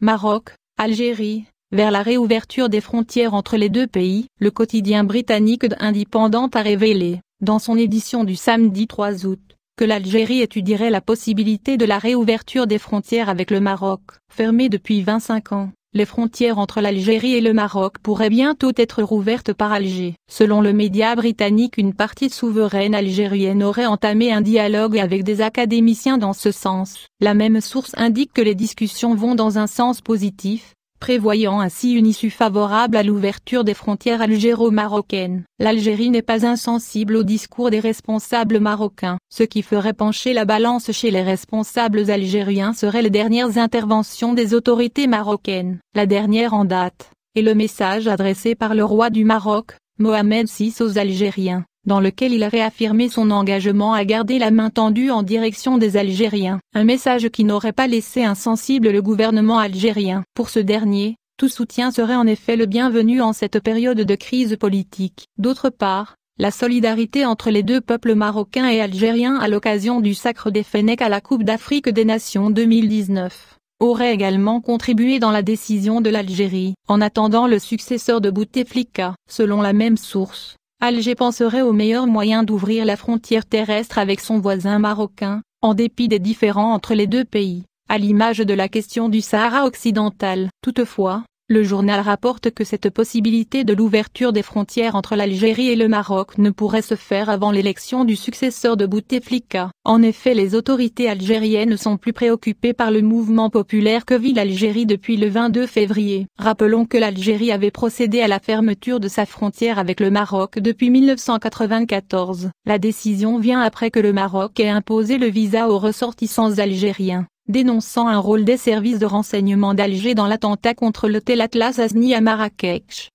Maroc, Algérie, vers la réouverture des frontières entre les deux pays. Le quotidien britannique The Independent a révélé, dans son édition du samedi 3 août, que l'Algérie étudierait la possibilité de la réouverture des frontières avec le Maroc. Fermées depuis 25 ans, les frontières entre l'Algérie et le Maroc pourraient bientôt être rouvertes par Alger. Selon le média britannique, une partie souveraine algérienne aurait entamé un dialogue avec des académiciens dans ce sens. La même source indique que les discussions vont dans un sens positif, prévoyant ainsi une issue favorable à l'ouverture des frontières algéro-marocaines. L'Algérie n'est pas insensible au discours des responsables marocains. Ce qui ferait pencher la balance chez les responsables algériens seraient les dernières interventions des autorités marocaines. La dernière en date est le message adressé par le roi du Maroc, Mohamed VI, aux Algériens, dans lequel il a réaffirmé son engagement à garder la main tendue en direction des Algériens. Un message qui n'aurait pas laissé insensible le gouvernement algérien. Pour ce dernier, tout soutien serait en effet le bienvenu en cette période de crise politique. D'autre part, la solidarité entre les deux peuples marocains et algériens à l'occasion du sacre des Fennecs à la Coupe d'Afrique des Nations 2019. Aurait également contribué dans la décision de l'Algérie. En attendant le successeur de Bouteflika, selon la même source, Alger penserait au meilleur moyen d'ouvrir la frontière terrestre avec son voisin marocain, en dépit des différends entre les deux pays, à l'image de la question du Sahara occidental. Toutefois, le journal rapporte que cette possibilité de l'ouverture des frontières entre l'Algérie et le Maroc ne pourrait se faire avant l'élection du successeur de Bouteflika. En effet, les autorités algériennes sont plus préoccupées par le mouvement populaire que vit l'Algérie depuis le 22 février. Rappelons que l'Algérie avait procédé à la fermeture de sa frontière avec le Maroc depuis 1994. La décision vient après que le Maroc ait imposé le visa aux ressortissants algériens, dénonçant un rôle des services de renseignement d'Alger dans l'attentat contre l'hôtel Atlas Azni à Marrakech.